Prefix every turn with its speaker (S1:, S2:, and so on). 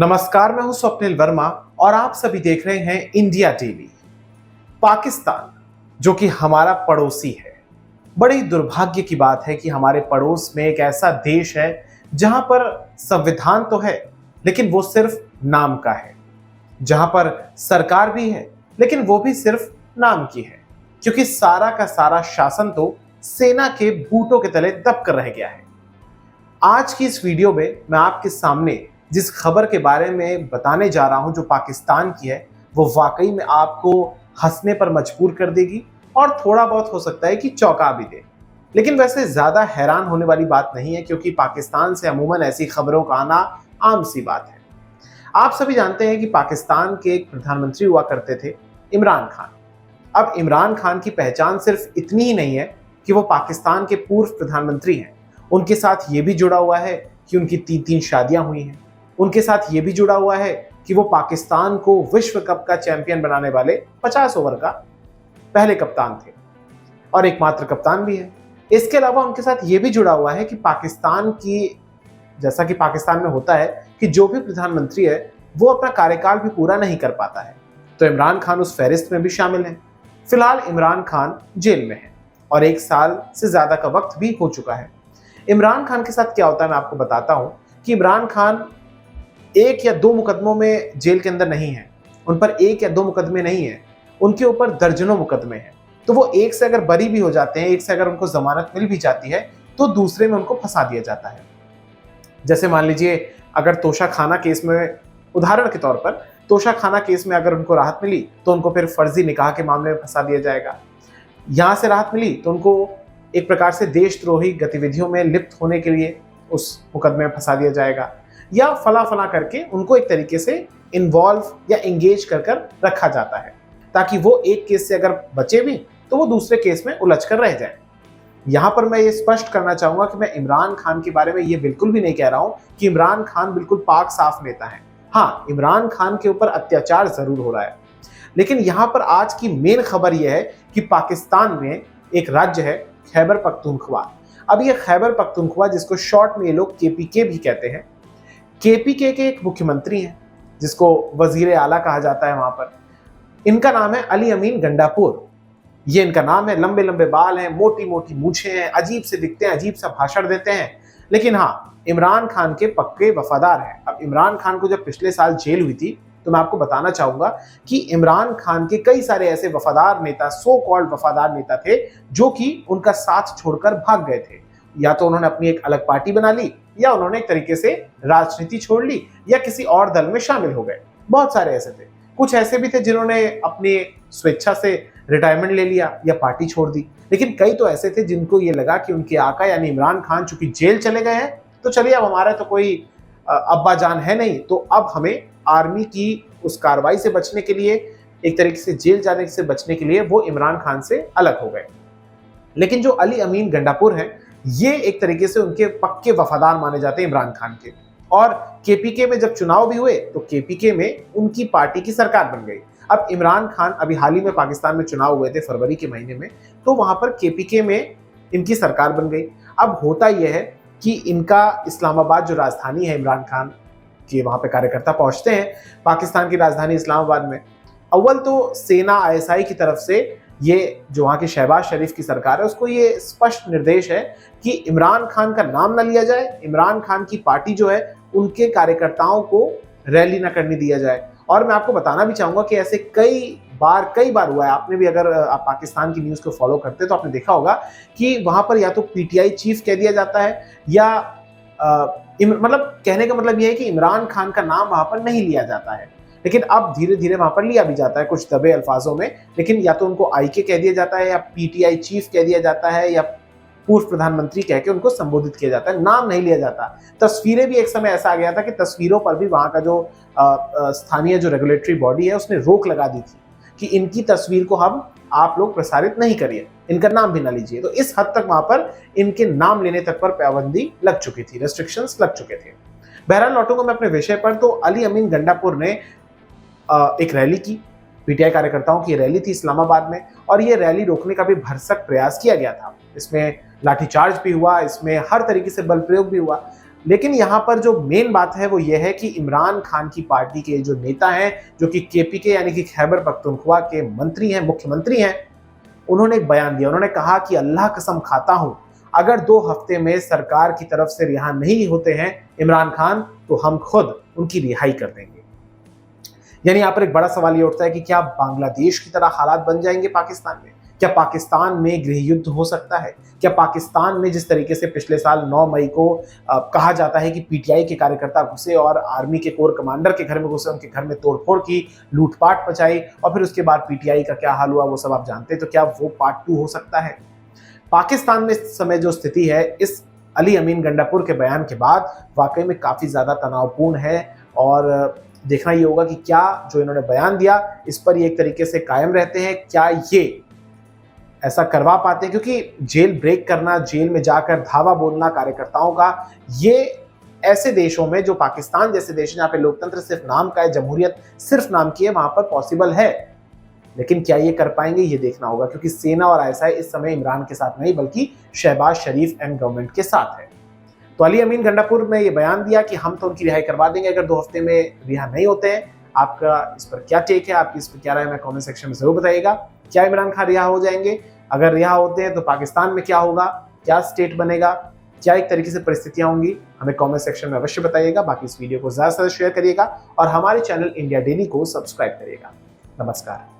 S1: नमस्कार, मैं हूं स्वप्निल वर्मा और आप सभी देख रहे हैं इंडिया टीवी। पाकिस्तान जो कि हमारा पड़ोसी है, बड़ी दुर्भाग्य की बात है कि हमारे पड़ोस में एक ऐसा देश है जहां पर संविधान तो है लेकिन वो सिर्फ नाम का है, जहां पर सरकार भी है लेकिन वो भी सिर्फ नाम की है, क्योंकि सारा का सारा शासन तो सेना के बूटों के तले दब कर रह गया है। आज की इस वीडियो में मैं आपके सामने जिस खबर के बारे में बताने जा रहा हूं जो पाकिस्तान की है, वो वाकई में आपको हंसने पर मजबूर कर देगी और थोड़ा बहुत हो सकता है कि चौंका भी दे। लेकिन वैसे ज्यादा हैरान होने वाली बात नहीं है, क्योंकि पाकिस्तान से अमूमन ऐसी खबरों का आना आम सी बात है। आप सभी जानते हैं कि पाकिस्तान के एक प्रधानमंत्री हुआ करते थे, इमरान खान। अब इमरान खान की पहचान सिर्फ इतनी ही नहीं है कि वो पाकिस्तान के पूर्व प्रधानमंत्री हैं, उनके साथ ये भी जुड़ा हुआ है कि उनकी 3 शादियां हुई हैं। उनके साथ ये भी जुड़ा हुआ है कि वो पाकिस्तान को विश्व कप का चैंपियन बनाने वाले 50 ओवर का पहले कप्तान थे और एकमात्र कप्तान भी है। इसके अलावा उनके साथ ये भी जुड़ा हुआ है कि पाकिस्तान की, जैसा कि पाकिस्तान में होता है कि जो भी प्रधानमंत्री है वो अपना कार्यकाल भी पूरा नहीं कर पाता है, तो इमरान खान उस फहरिस्त में भी शामिल हैं। फिलहाल इमरान खान जेल में है और 1 साल से ज्यादा का वक्त भी हो चुका है। इमरान खान के साथ क्या होता है मैं आपको बताता हूं कि इमरान खान 1 या 2 मुकदमों में जेल के अंदर नहीं है, उन पर 1 या 2 मुकदमे नहीं है, उनके ऊपर दर्जनों मुकदमे हैं। तो वो एक से अगर बरी भी हो जाते हैं, एक से अगर उनको जमानत मिल भी जाती है, तो दूसरे में उनको फंसा दिया जाता है। जैसे मान लीजिए अगर तोशा खाना केस में, उदाहरण के तौर पर तोशा खाना केस में अगर उनको राहत मिली तो उनको फिर फर्जी निकाह के मामले में फंसा दिया जाएगा। यहां से राहत मिली तो उनको एक प्रकार से देशद्रोही गतिविधियों में लिप्त होने के लिए उस मुकदमे में फंसा दिया जाएगा, या फला फला करके उनको एक तरीके से इन्वॉल्व या एंगेज कर कर रखा जाता है, ताकि वो एक केस से अगर बचे भी तो वो दूसरे केस में उलझ कर रह जाए। यहां पर मैं ये स्पष्ट करना चाहूंगा कि मैं इमरान खान के बारे में ये बिल्कुल भी नहीं कह रहा हूं कि इमरान खान बिल्कुल पाक साफ नेता है। हाँ, इमरान खान के ऊपर अत्याचार जरूर हो रहा है, लेकिन यहां पर आज की मेन खबर यह है कि पाकिस्तान में एक राज्य है खैबर पख्तूनख्वा। अब ये खैबर पख्तूनख्वा, जिसको शॉर्ट में ये लोग केपीके भी कहते हैं, केपीके के एक मुख्यमंत्री हैं जिसको वजीर आला कहा जाता है वहां पर। इनका नाम है अली अमीन गंडापुर। ये इनका नाम है, लंबे लंबे बाल हैं, मोटी मोटी मूछें हैं, अजीब से दिखते हैं, अजीब सा भाषण देते हैं, लेकिन हाँ, इमरान खान के पक्के वफादार हैं। अब इमरान खान को जब पिछले साल जेल हुई थी तो मैं आपको बताना चाहूंगा कि इमरान खान के कई सारे ऐसे वफादार नेता, सो कॉल्ड वफादार नेता थे जो कि उनका साथ छोड़कर भाग गए थे। या तो उन्होंने अपनी एक अलग पार्टी बना ली, या उन्होंने एक तरीके से राजनीति छोड़ ली, या किसी और दल में शामिल हो गए। बहुत सारे ऐसे थे। कुछ ऐसे भी थे जिन्होंने अपनी स्वेच्छा से रिटायरमेंट ले लिया या पार्टी छोड़ दी, लेकिन कई तो ऐसे थे जिनको ये लगा कि उनके आका यानी इमरान खान चूंकि जेल चले गए हैं, तो चलिए अब हमारा तो कोई अब्बा जान है नहीं, तो अब हमें आर्मी की उस कार्रवाई से बचने के लिए, एक तरीके से जेल जाने से बचने के लिए वो इमरान खान से अलग हो गए। लेकिन जो अली अमीन गंडापुर हैं, ये एक तरीके से उनके पक्के वफादार माने जाते हैं इमरान खान के। और केपीके में जब चुनाव भी हुए तो केपीके में उनकी पार्टी की सरकार बन गई। अब इमरान खान, अभी हाल ही में पाकिस्तान में चुनाव हुए थे फरवरी के महीने में, तो वहां पर केपीके में इनकी सरकार बन गई। अब होता यह है कि इनका इस्लामाबाद जो राजधानी है इमरान खान की, वहां पे कार्यकर्ता पहुंचते हैं पाकिस्तान की राजधानी इस्लामाबाद में। अव्वल तो सेना आईएसआई की तरफ से ये जो वहां की शहबाज शरीफ की सरकार है, उसको ये स्पष्ट निर्देश है कि इमरान खान का नाम ना लिया जाए, इमरान खान की पार्टी जो है उनके कार्यकर्ताओं को रैली ना करने दिया जाए। और मैं आपको बताना भी चाहूंगा कि ऐसे कई बार हुआ है। आपने भी, अगर आप पाकिस्तान की न्यूज को फॉलो करते तो आपने देखा होगा कि वहां पर या तो पीटीआई चीफ कह दिया जाता है, या मतलब कहने का मतलब यह है कि इमरान खान का नाम वहां पर नहीं लिया जाता है। लेकिन अब धीरे धीरे वहां पर लिया भी जाता है कुछ दबे अल्फाजों में, लेकिन या तो उनको आईके कह दिया जाता है, या पीटीआई चीफ कह दिया जाता है, या पूर्व प्रधानमंत्री कह के उनको संबोधित किया जाता है, नाम नहीं लिया जाता। तस्वीरें भी, एक समय ऐसा आ गया था कि तस्वीरों पर भी वहां का जो स्थानीय जो रेगुलेटरी बॉडी है उसने रोक लगा दी थी कि इनकी तस्वीर को हम आप लोग प्रसारित नहीं करिए, इनका नाम भी ना लीजिए। तो इस हद तक वहां पर इनके नाम लेने तक पर पाबंदी लग चुकी थी, रेस्ट्रिक्शंस लग चुके थे। बहरहाल लौटूंगा मैं अपने विषय पर। तो अली अमीन गंडापुर ने एक रैली की, पीटीआई कार्यकर्ताओं की रैली थी इस्लामाबाद में, और ये रैली रोकने का भी भरसक प्रयास किया गया था। इसमें लाठीचार्ज भी हुआ, इसमें हर तरीके से बल प्रयोग भी हुआ। लेकिन यहाँ पर जो मेन बात है वो ये है कि इमरान खान की पार्टी के जो नेता हैं, जो कि केपीके यानी कि खैबर पख्तूनख्वा के मंत्री हैं, मुख्यमंत्री हैं, उन्होंने एक बयान दिया। उन्होंने कहा कि अल्लाह कसम खाता हूं, अगर 2 हफ्ते में सरकार की तरफ से रिहा नहीं होते हैं इमरान खान, तो हम खुद उनकी रिहाई कर देंगे। यानी यहाँ पर एक बड़ा सवाल ये उठता है कि क्या बांग्लादेश की तरह हालात बन जाएंगे पाकिस्तान में? क्या पाकिस्तान में गृह युद्ध हो सकता है? क्या पाकिस्तान में जिस तरीके से पिछले साल 9 मई को कहा जाता है कि पीटीआई के कार्यकर्ता घुसे और आर्मी के कोर कमांडर के घर में घुसे, उनके घर में तोड़फोड़ की, लूटपाट मचाई और फिर उसके बाद पीटीआई का क्या हाल हुआ वो सब आप जानते हैं। तो क्या वो पार्ट 2 हो सकता है? पाकिस्तान में इस समय जो स्थिति है, इस अली अमीन गंडापुर के बयान के बाद वाकई में काफ़ी ज़्यादा तनावपूर्ण है और देखना ये होगा कि क्या जो इन्होंने बयान दिया इस पर ये एक तरीके से कायम रहते हैं, क्या ये ऐसा करवा पाते हैं? क्योंकि जेल ब्रेक करना, जेल में जाकर धावा बोलना कार्यकर्ताओं का, ये ऐसे देशों में जो पाकिस्तान जैसे देश जहाँ पे लोकतंत्र सिर्फ नाम का है, जमहूरियत सिर्फ नाम की है, वहां पर पॉसिबल है। लेकिन क्या ये कर पाएंगे ये देखना होगा, क्योंकि सेना और आईएसआई इस समय इमरान के साथ नहीं बल्कि शहबाज शरीफ एंड गवर्नमेंट के साथ है। तो अली अमीन गंडापुर में ये बयान दिया कि हम तो उनकी रिहाई करवा देंगे अगर 2 हफ्ते में रिहा नहीं होते हैं। आपका इस पर क्या टेक है, आपकी इस पर क्या राय है, कमेंट सेक्शन में जरूर बताइएगा। क्या इमरान खान रिहा हो जाएंगे? अगर रिहा होते हैं तो पाकिस्तान में क्या होगा, क्या स्टेट बनेगा, क्या एक तरीके से परिस्थितियां होंगी, हमें कमेंट सेक्शन में अवश्य बताइएगा। बाकी इस वीडियो को ज्यादा से ज्यादा शेयर करिएगा और हमारे चैनल इंडिया डेली को सब्सक्राइब करिएगा। नमस्कार।